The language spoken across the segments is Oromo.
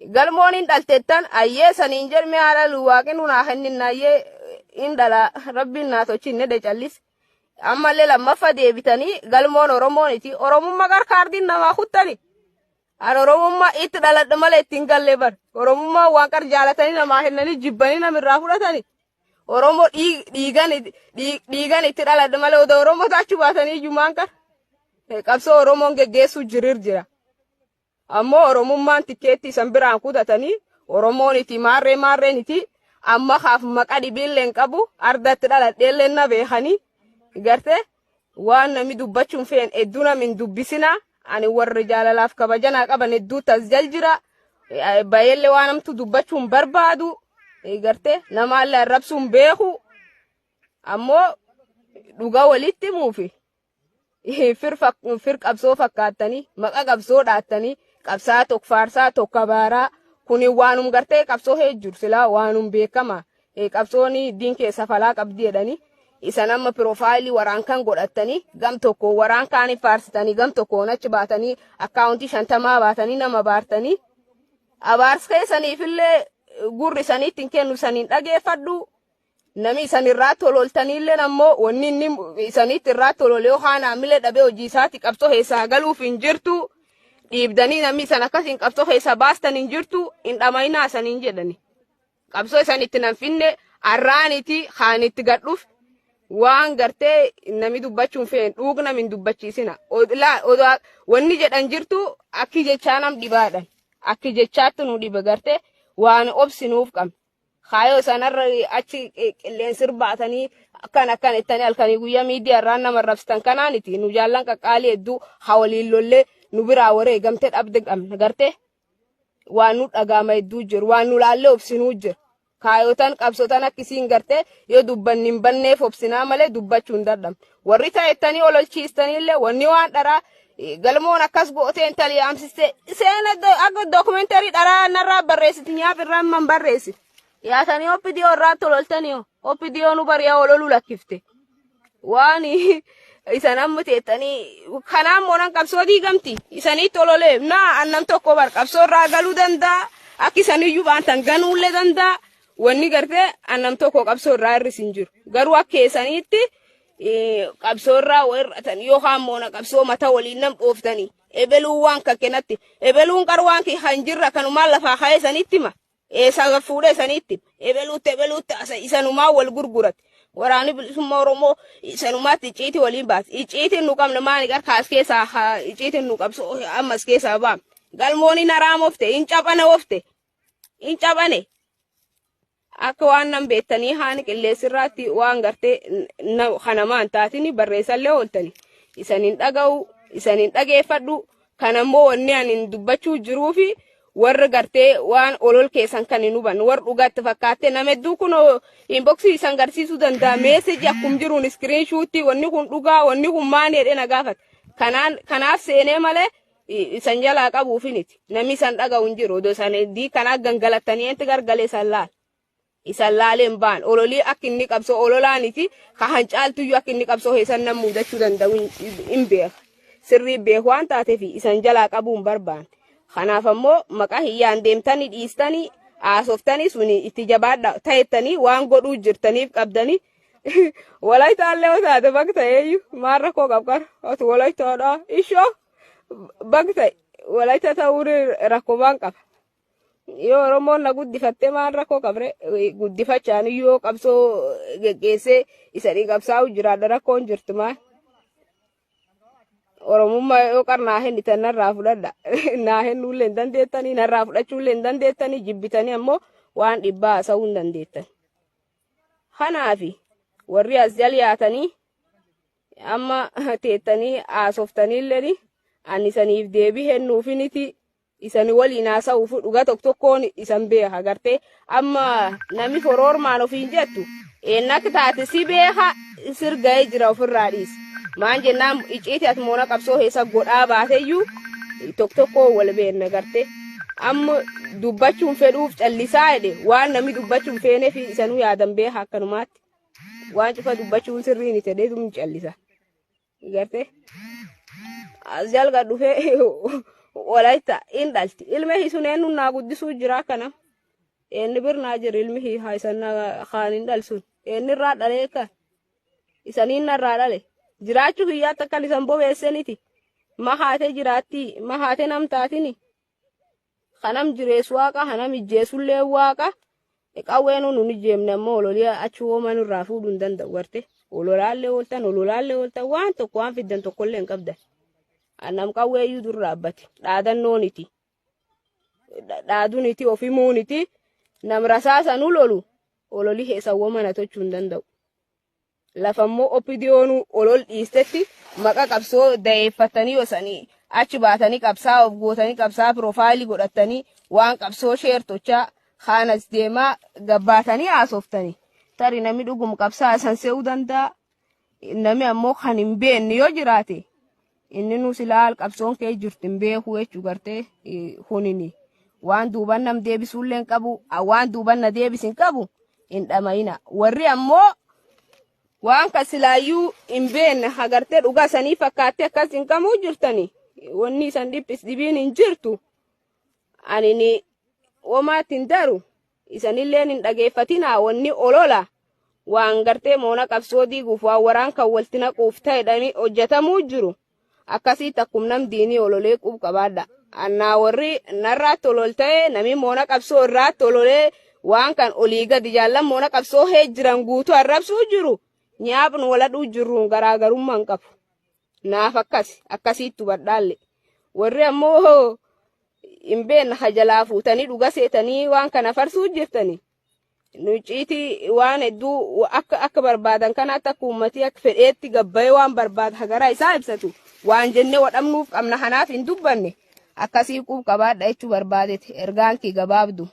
galmoon dhaltettan ayyee saniin jedhme haala luwaaqin hunaa hennin ayyee in dhala rabbiin naa tochinne de callis ammallee lammaffaa deebitanii galmoon oromooniti oromummaa qarqaardiin namaa kuttani an oromummaa itti dhaladhe malee ittiin galle bar oromummaa waan qar jaalatanii namaa hennanii jibbanii namirraa fudhatani oromoo dhiigan itti dhaladhe malee odoo oromoo taachuu baatanii jumaan qar qabsoo oromoon geggeessuu jira ammoo oromummaan tikkeetti isan biraan kutatanii oromooniti maarreeniti amma haaf maqa dhibiilleen qabu ardatti dhaladheelleen na beekanii garte waan nami dubbachuun feen hedduu namin dubbisina ani warri jaalalaaf kabajanaa qaban hedduu tasjal jira bayeellee waan namtu dubbachuun barbaadu garte namaallee arrabsuun beeku ammoo dhugaa walitti muufi fir qabsoo fakkaattanii maqa qabsoo dhaattanii qabsaa tokko faarsaa tokko baaraa kuni waanum gartee qabsoo heejjur silaa waanum beekama qabsooni diin keessa falaa qabdi jedhanii isan amma piroofaayilii waraankan godhattanii gam tokko waraankaanii faarsitanii gam tokkoon achi baatanii akkaawuntii 50 baatanii nama baartanii abaars keessaniifillee gurri saniittiin kennu saniin dhageeffadhu nami isan irraa tololtaniillee ammoo wanni inni isaniitti irraa tolole haana milee dhabee hojii isaatti qabsoo keessaa galuuf hin jirtu dhiibdanii nami isan akkasiin qabsoo keessaa baastan hin jirtu hin dhamaynaa saniin jedhani qabsoo isanitti nan finne arraaniti haanitti gadhuuf waan gartee nami dubbachuun feen dhuugna min dubbachiisina wanni jedhan jirtu akki jechaa nam dhibaadhan akki jechaatti nu dhiba gartee waan obsinuuf qabna haayoo sanarra achi qilleensir baatanii akkan ittanii halkanii guyyaa miidiyaa irraan nama rabsitan kanaaniti nu jaallan qaqqaalii hedduu hawaliin lollee nu biraa waree gamtee dhabde qabna gartee waan nu dhagaama hedduu jiru waan nu laallee obsinuu jiru kaayotan qabsotan akkisiin gartee yoo dubbannin banneef obsinaa malee dubbachuun dadham warri ta'ettanii ololchiistaniillee wanni waan dharaa galmoon akkas gooteen talii amsiste seena akka dookumentarii dharaa narraa barreessiti nyaaf irraan man barreessi yaatanii oppidiyoo irraa tololtanii oppidiyoo nu bariyaa ololuu lakkifte waan isan amma teettanii kanaan moonan qabsoo diigamti isanii tololee naa annam tokko bar qabsoo irraa galuu danda'a akka isaniyyuu baantan ganuullee danda'a wanni gartee annam tokko qabsoo irraa hir'isin jiru garuu akka keessaniitti qabsoo irraa warratan yookaan moona qabsoo mata waliin nam dhooftanii ebeluun waan kakkenatti ebeluun qarwaan ki hanjirra kanumaan lafaa ka'ee sanitti ma eessa fuudhee sanitti ebeluutti asa isanumaa wal gurgurat waraani bilisummaa oromoo isanumaatti icciitii waliin baas icciitiin nu qabna maani gar kaas keessaa icciitiin nu qabsoo ammas keessaa baam galmooni naraamofte hin cabane akka waan nam beettanii haani qilleensirraatti waan gartee kanamaan taatini barreessallee ooltani isanin dhaga'u isanin dhageeffadhu kanammoo wanni anin dubbachuu jiruufi warra gartee waan olol keessan kan hin hubanne warra dhugaatti fakkaatte nama hedduu kun inboxii isan garsiisuu danda'a meeseji akkum jiruun iskiriinshuutti wanni kun dhugaa wanni kun maani jedhee na gaafata kanaaf seenee malee isan jalaa qabuufiniti namni isan dhaga'u hin jiru odoo isan heddii kanaa gangalattanii enti gargalee isan laaleen baan ololii akka inni qabsoo ololaaniti ka hancaaltuyyuu akka inni qabsoo heessan nam muudachuu danda'u hin beeka sirrii beeku waan taateef isan jalaa qabuun barbaan kanaaf ammoo maqaa hiyyaan deemtanii dhiistanii haasoftanii suni itti jabaadha ta'ettanii waan godhuu jirtaniif qabdanii walaayitaallee otaate bakka ta'eeyyuu maal rakkoo qabqar otu walaayitaadha ishoo bakka ta'e walaayita ta'uu rakkoomaan qaba yoo oromoon na guddifattee maal rakkoo qabre guddifachaan yoo qabsoo geggeessee isanii qabsaa'u jiraadha rakkoon jirtu maal oromummaa yoo qarnaa hennitan narraa fudhadha naa hennuullee hin dandeettanii narraa fudhachuullee hin dandeettanii jibbitanii ammoo waan dhibbaa haasa'uu hin dandeettan kanaafi warri as jal yaatanii amma teettanii haasoftaniillee ani isaniif deebii hennuufiniti isani waliin haasa'uuf dhuga tokkoon isan beeka gartee amma nami foroormaan ofiin jettu eennak taate si beeka sirga'ee jira ofirraa dhiisa maan jennaan icciitii ati moona qabsoo heessa godhaa baateyyuu tokko wal beekna gartee amma dubbachuun fedhuuf callisaa jedhe waan namni dubbachuun feeneef isanuu yaadan beeka akkanumaatti waan cufa dubbachuun sirriin itti jedheetu callisa gartee as jalga dhufee Walaita in dhalti ilme hisuneen nunnaa guddisuu jira kana inni birnaa jira ilmi haayisanna khaanin dhalsun inni irraa dhalee ka isaniin narraa dhale jiraachuu hiyyaatti akkan isan bobeesseniti mahaate jiraatti mahaate namtaatini kanam jirees waaqa kanam ijjeesullee waaqa qawweenu nun ijjeemne ammoo ololiyaa achi wooman irraa fuudhuu hin danda'u garte ololaallee ooltan waan tokko waan fiddan tokkollee hin qabdan annam qawweeyyuu dur dhaabbate dhaadannooniti dhaaduniti ofimuuniti nam rasaasanuu lolu ololi heesawwoo mana tochuu hin danda'u lafammoo oppidiyoonuu olol dhiistetti maqa qabsoo dayeeffatanii osanii achi baatanii qabsaa of gootanii qabsaa piroofaayilii godhatanii waan qabsoo sheertochaa kaanas deemaa gabbaatanii haasoftanii tari namni dhugum qabsaa san se'uu danda'a namni ammoo kan hin beekne yoo jiraate inni nu silaal qabsoon kee jirti hin beekuu jechuu gartee hunini waan duuban nam deebisuullee hin qabu waan duuban na deebisin qabu hin dhamayina warri ammoo waan kasilaayyuu hin beekne hagartee dhugaa sanii fakkaattee akkas hin qabuu jirtani wanni isan dhiphis dhibiin hin jirtu anini womaattiin daru isanilleen hin dhageeffatinaa wanni olola waan gartee moona qabsoo diiguuf waan waraan kan walti naquuf ta'edhani hojjetamuu jiru akkasii takkum nam diinii ololee qub qabaadha annaa warri narraatti olol ta'e nami moona qabsoo irraatti ololee waan kan olii gadi jaallan moona qabsoo hee jiran guutuu arrabsuu jiru nyaapnu waladhuu jirruun garaagarummaan qabu naaf akkasiittu badhaalle warri ammoo hin beekne hajalaa fuutanii dhuga seetanii waan kana farsuu jirtanii nuciiti waan hedduu akka barbaadan kanaatti akka uummatii akka fedheetti gabbayee waan barbaada hagaraa isaa ibsatu waan jennee wadhamnuuf qabna kanaaf hin dubbanne akkasii quub qabaadha jechuu barbaadete ergaan kee gabaabdu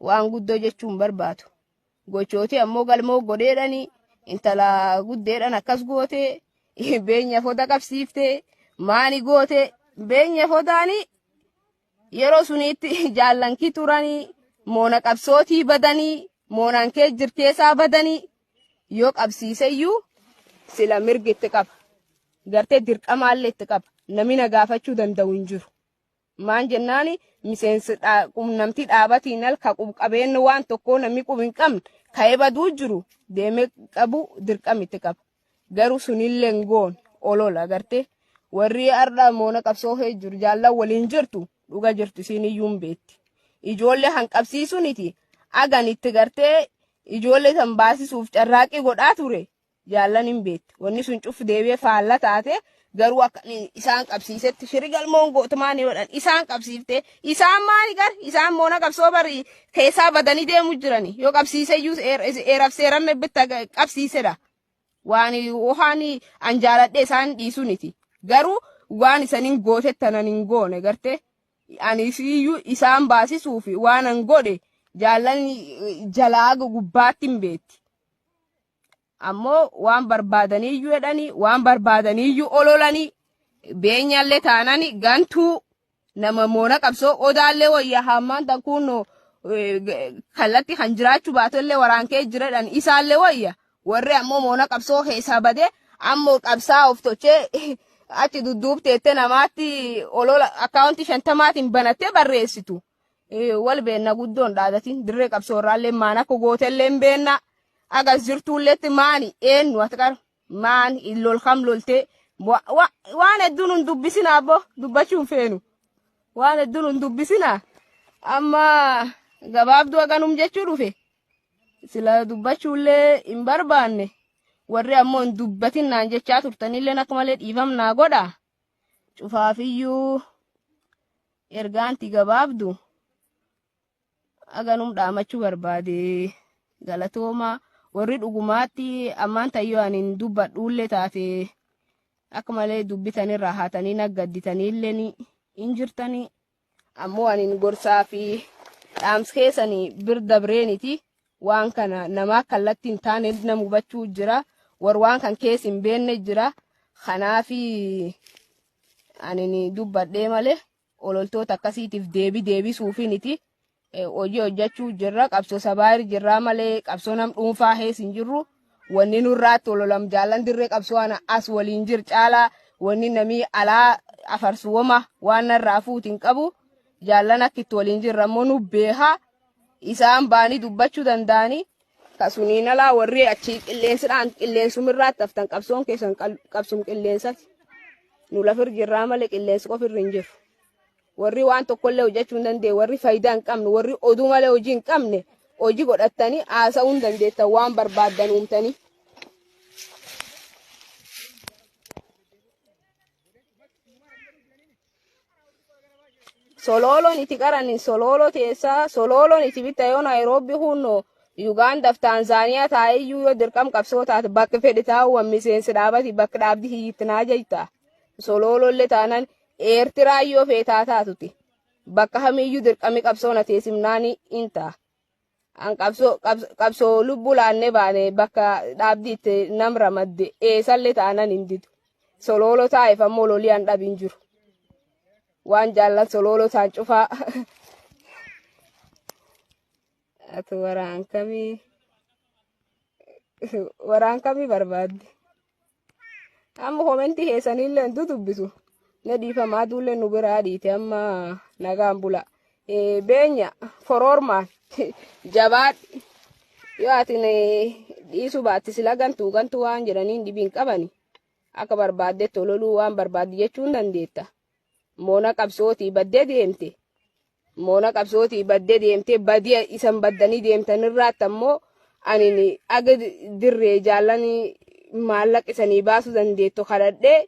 waan guddoo jechuun barbaadu gochooti ammoo galmoo godheedhanii intala guddeedhan akkas goote beenya foda qabsiifte maani goote beenya fodaanii yeroo suniitti jaallankii turanii moona qabsootii badanii moonaan kee jirteesaa badanii yoo qabsiiseyyuu sila mirgi itti qaba gartee dirqamaallee itti qaba namni na gaafachuu danda'u hin jiru maan jennaani miseensi qunnamtii dhaabatiin alka qabeenni waan tokkoo namni qub hin qabne ka'ee baduu jiru deemee qabu dirqama itti qaba garuu sunillee hin goone olola gartee warri arda moona qabsoo hee jiru jaallan waliin jirtu dhuga jirtu isiin iyyuu hin beetti ijoollee hanqabsiisuniti agan itti gartee ijoollee san baasisuuf carraaqii godhaa ture jaallan hin beetti wanni sun cuf deebi'ee faalla taate garuu akka isaan qabsiisetti shirigalmoon gootumaan yoodhan isaan qabsiifte isaan maani gar isaan moona qabsoo bari keessaa badanii deemu jirani yoo qabsiiseyyuu eeraf seeran bitta qabsiisedha waan anjaaladhe isaan dhiisuniti garuu waan isanin gootettanan hin goone gartee ani siyyuu isaan baasisuufi waan an godhe jaallan jalaa gubbaatti hin beetti ammoo waan barbaadaniiyyuu jedhanii waan barbaadaniiyyuu ololanii beenyallee taanani gantuu nama moona qabsoo odaallee wayya hammaan takkuun kallatti kan jiraachuu baatollee waraankee jiradhan isaallee wayya warri ammoo moona qabsoo keessaa badee ammoo qabsaa of tochee achi dudduubteette namaatti olola akkaawuntii 50 banattee barreessitu wal beenna guddoon dhaadatiin dirree qabsoorraallee maan akka gootellee hin beenna agas jirtuulleetti maani eenyu atqar maani illol kam loltee waan hedduun hin dubbisina abbo dubbachuun feenu waan hedduun hin dubbisina amma gabaabduu aganum jechuu dhufe sila dubbachuullee hin barbaanne warri ammoo hin dubbatinaan jechaa turtanillee akka malee dhiifamnaa godha cufaafiyyuu ergaanti gabaabdu aganum dhaamachuu barbaade galatooma warri dhugumaatti ammaan tayyoo ani hin dubbadhuullee taate akka malee dubbitanirraa haatanii naggadditaniillee hin jirtanii ammoo ani gorsaa fi dhaams keessanii birda bireeniti waan kana namaa kallatti hin taane nama hubachuu jira warwaan kan keessa hin beenne jira kanaafi ani dubbadhee malee ololtoota akkasiitiif deebisuufiniti hojii hojjechuu jirra qabsoo sabaari jirraa malee qabsoo nam dhuunfaa hees hin jirru wanni nurraatti ololam jaallan dirree qabsoo ana as waliin jir caalaa wanni namii alaa afarsuuma waan narraa fuutiin qabu jaallan akkitti waliin jirrammoo nu beekaa isaan baanii dubbachuu danda'anii kasuniin alaa warri achi qilleensumirraatti haftan qabsoon keessan qabsum qilleensati nu lafir jirraa malee qilleensi qofirra hin jiru warri waan tokkollee hojjechuu hin dandeenye warri faayidaa hin qabne warri oduu malee hojii hin qabne hojii godhattanii haasa'uu hin dandeettan waan barbaaddan uumtanii. Sololoon iti qaranin sololo teessa sololoon iti bitta yoo Nairobi hunno Uganda fi Tanzania taa'iyyuu yoo dirqam qabsoo taate bakka fedhe taa'uwan miseensi dhaabati bakka dhaabdi hiyyittinaa jayta sololollee taanan Eertiraa yoo feetaa taatuti bakka hamiyyuu dirqami qabsoona teessimnaani inta an qabsoo lubbuu laannee baane bakka dhaabdi itti nam ramadde eessallee taanan hin didu sololo taa'eef ammoo loliyaan dhabin jiru. Waan jaallan sololo taan cufaa ati waraan kamii barbaadde amma komentii keessanillee hin dubbisu ne dhiifamaa duullee nu biraa dhiite amma nagaan bula beenya forormaan jabaadhi yoo atin dhiisuu baatte sila gantuu waan jedhaniin dhibiin qabani akka barbaadde tololuu waan barbaadde jechuun dandeetta. Moona qabsootii baddee deemte moona qabsootii baddee deemte badii isan baddanii deemtanirraatti ammoo ani aga dirree jaallanii maallaqa isanii baasuu dandeetto kadhadhee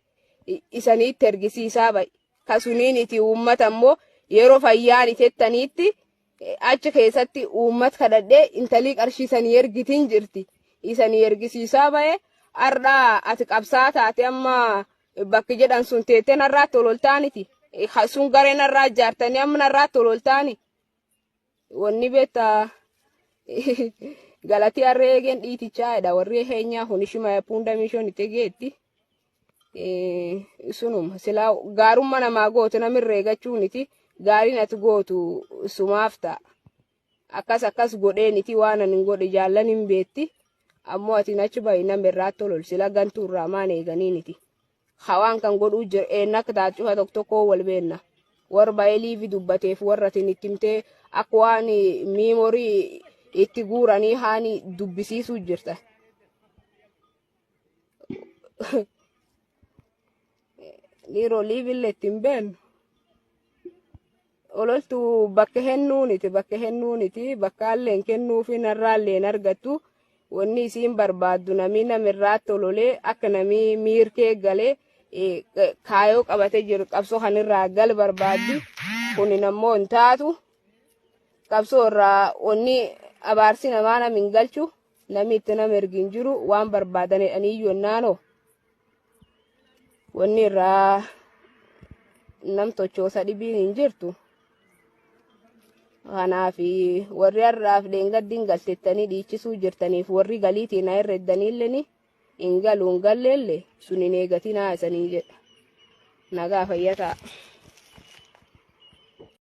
isaniitti ergisiisaa ba'i kasuniin iti uummata ammoo yeroo fayyaan itettaniitti achi keessatti uummata kadhadhee intalii qarshiisanii ergitiin jirti isanii ergisiisaa ba'e ardhaa ati qabsaa taate amma bakki jedhan sun teettee narraatti ololtaaniti. Sun gareen narraa ijaartanii amma narraatti ololtaani wanni beektaa galatii harree eegeen dhiitichaadha warri heenyaa hunishima punda mishoon itti geetti sunuma silaa gaarummaa namaa gootu namirra eeggachuuniti gaariin ati gootu sumaaf ta'a akkas godheeniti waan ani godhe jaallan hin beetti ammoo ati nachi bayi namirraatti olol sila gantuurraa maan eeganiiniti. Hawaan kan godhuu jira eennak taachufa tokko wal beenna warra eliifi dubbateef warra tinittimtee akka waan miimorii itti guuranii haani dubbisiisuu jirta. Dhiiroo liivillee ittiin beennu ololtu bakka hennuuniti bakka alleen kennuufi narraalleen argattu wanni isiin barbaaddu namii namirraatti ololee akka namii miirkee galee kaayoo qabatee jiru qabsoo kanirraa gal barbaaddi kunin ammoo hin taatu qabsoo irraa wanni abaarsi namaa nam hin galchu namni itti nama ergin jiru waan barbaadanidhaniyyuu naanoo wanni irraa nam tochoosa dhibiin hin jirtu. Kanaafi warri har'aaf deengaddiin galtettanii dhiichisuu jirtaniif warri galiitiin irra eddaniillee hin galuun galleellee sun hin eegatinaa isanii jedha nagaa fayyataa.